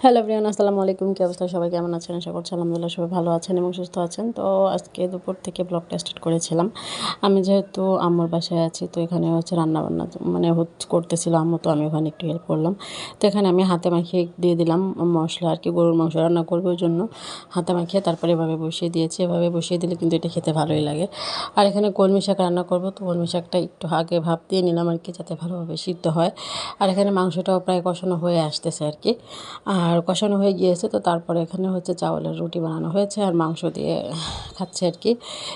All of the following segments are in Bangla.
হ্যালো এভরিওয়ান, আসসালামু আলাইকুম। কী অবস্থা? সবাই কেমন আছেন? আশা করছি আলহামদুলিল্লাহ সবাই ভালো আছেন এবং সুস্থ আছেন। তো আজকে দুপুর থেকে ব্লগটা স্টার্ট করেছিলাম। আমি যেহেতু আম্মুর বাসায় আছি, তো এখানে হচ্ছে রান্নাবান্না মানে করতেছিল আম্মু, তো আমি ওখানে একটু হেল্প করলাম। তো এখানে আমি হাতে মাখিয়ে দিয়ে দিলাম মশলা আর কি, গরুর মাংস রান্না করবো ওই জন্য হাতে মাখিয়ে তারপরে এভাবে বসিয়ে দিয়েছি। এভাবে বসিয়ে দিলে কিন্তু এটা খেতে ভালোই লাগে। আর এখানে কলমি শাক রান্না করবো, তো কলমি শাকটা একটু আগে ভাপ দিয়ে নিলাম আর কি, যাতে ভালোভাবে সিদ্ধ হয়। আর এখানে মাংসটাও প্রায় কষানো হয়ে আসতেছে আর কি, আর কষানো হয়ে গিয়েছে। তো তারপরে এখানে হচ্ছে চাউলের রুটি বানানো হয়েছে আর মাংস দিয়ে খাচ্ছে আর কি।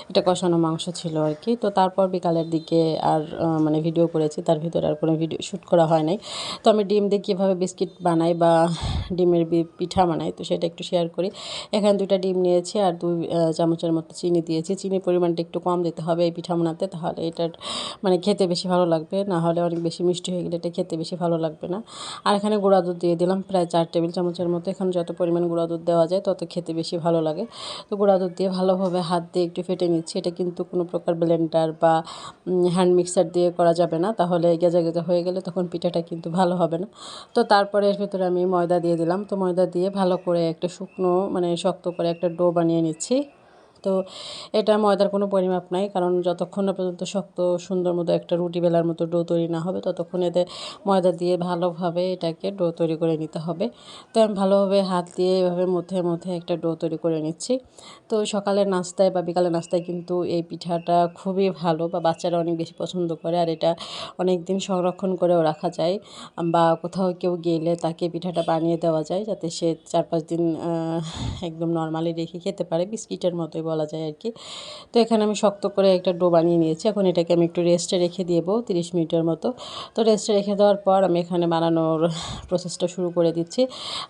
এটা কষানো মাংস ছিল আর কি। তো তারপর বিকালের দিকে আর মানে ভিডিও করেছি, তার ভিতরে আর কোনো ভিডিও শ্যুট করা হয় নাই। তো আমি ডিম দিয়ে কীভাবে বিস্কিট বানাই বা ডিমের পিঠা বানাই, তো সেটা একটু শেয়ার করি। এখানে 2টা ডিম নিয়েছি আর 2 চামচের মতো চিনি দিয়েছি। চিনির পরিমাণটা একটু কম দিতে হবে এই পিঠা বানাতে, তাহলে এটার মানে খেতে বেশি ভালো লাগবে। না হলে অনেক বেশি মিষ্টি হয়ে গেলে এটা খেতে বেশি ভালো লাগবে না। আর এখানে গুঁড়া দুধ দিয়ে দিলাম প্রায় 4 টেবিল চামচের মতো। এখানে যত পরিমাণ গুঁড়া দুধ দেওয়া যায় তত খেতে বেশি ভালো লাগে। তো গুঁড়া দুধ দিয়ে ভালোভাবে হাত দিয়ে একটু ফেটে নিচ্ছি। এটা কিন্তু কোনো প্রকার ব্লেন্ডার বা হ্যান্ড মিক্সার দিয়ে করা যাবে না, তাহলে গেজা গেজা হয়ে গেলে তখন পিঠাটা কিন্তু ভালো হবে না। তো তারপরে এর ভেতরে আমি ময়দা দিয়ে দিলাম। তো ময়দা দিয়ে ভালো করে একটা শুকনো মানে শক্ত করে একটা ডো বানিয়ে নিচ্ছি। তো এটা ময়দার কোনো পরিমাপ নাই, কারণ যতক্ষণ না পর্যন্ত শক্ত সুন্দর মতো একটা রুটি বেলার মতো ডো তৈরি না হবে, ততক্ষণ এতে ময়দা দিয়ে ভালোভাবে এটাকে ডো তৈরি করে নিতে হবে। তো আমি ভালোভাবে হাত দিয়ে এভাবে মধ্যে মধ্যে একটা ডো তৈরি করে নিচ্ছি। তো সকালের নাস্তায় বা বিকালের নাস্তায় কিন্তু এই পিঠাটা খুবই ভালো, বা বাচ্চারা অনেক বেশি পছন্দ করে। আর এটা অনেক দিন সংরক্ষণ করেও রাখা যায়, বা কোথাও কেউ গেলে তাকে পিঠাটা বানিয়ে দেওয়া যায়, যাতে সে 4-5 দিন একদম নর্মালি রেখে খেতে পারে, বিস্কিটের মতোই বলা যায় আর কি। তো এখানে আমি শক্ত করে একটা ডো বানিয়ে নিয়েছি। এখন এটাকে আমি একটু রেস্টে রেখে দেবো 30 মিনিটের মতো। তো রেস্টে রেখে দেওয়ার পর আমি এখানে বানানোর প্রসেসটা শুরু করে দিচ্ছি।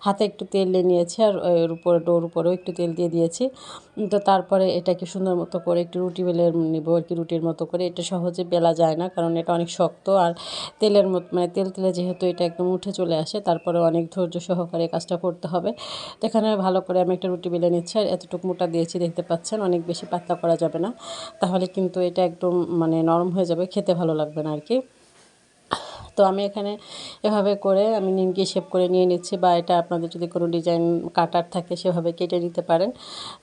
হাতে একটু তেল নিয়ে নিয়েছি আর এর উপরে ডোর উপরেও একটু তেল দিয়ে দিয়েছি। তো তারপরে এটাকে সুন্দর মতো করে একটু রুটি বেলে নেব আর কি, রুটির মতো করে। এটা সহজে বেলা যায় না, কারণ এটা অনেক শক্ত আর তেলের মতো মানে তেল তেলে যেহেতু এটা একদম উঠে চলে আসে, তারপরে অনেক ধৈর্য সহকারে কাজটা করতে হবে। তো এখানে ভালো করে আমি একটা রুটি বেলে নিচ্ছি। আর এতটুকু মোটা দিয়েছি, দেখতে পাচ্ছেন, অনেক বেশি পাতলা করা যাবে না, তাহলে কিন্তু এটা একদম মানে নরম হয়ে যাবে, খেতে ভালো লাগবে না আর কি। তো আমি এখানে এভাবে করে আমি নিমকি শেপ করে নিয়ে নিচ্ছি, বা এটা আপনাদের যদি কোনো ডিজাইন কাটার থাকে সেভাবে কেটে নিতে পারেন।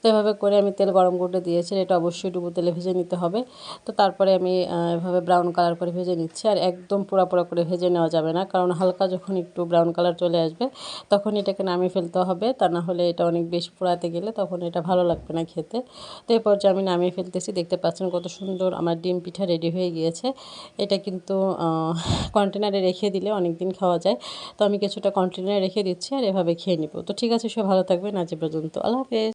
তো এভাবে করে আমি তেল গরম করতে দিয়েছি, এটা অবশ্যই ডুবো তেলে ভেজে নিতে হবে। তো তারপরে আমি এভাবে ব্রাউন কালার করে ভেজে নিচ্ছি। আর একদম পোড়া পোড়া করে ভেজে নেওয়া যাবে না, কারণ হালকা যখন একটু ব্রাউন কালার চলে আসবে তখন এটাকে নামিয়ে ফেলতে হবে, তা না হলে এটা অনেক বেশি পোড়াতে গেলে তখন এটা ভালো লাগবে না খেতে। তো এই পর্যায়ে আমি নামিয়ে ফেলতেছি। দেখতে পাচ্ছেন কত সুন্দর আমার ডিম পিঠা রেডি হয়ে গিয়েছে। এটা কিন্তু কন্টেনারে রেখে দিলে অনেক দিন খাওয়া যায়। তো আমি কিছুটা কন্টেনারে রেখে দিচ্ছি আর এভাবে খেয়ে নিব। তো ঠিক আছে, সবাই ভালো থাকবেন। আজ এ পর্যন্ত। আল্লাহ হাফেজ।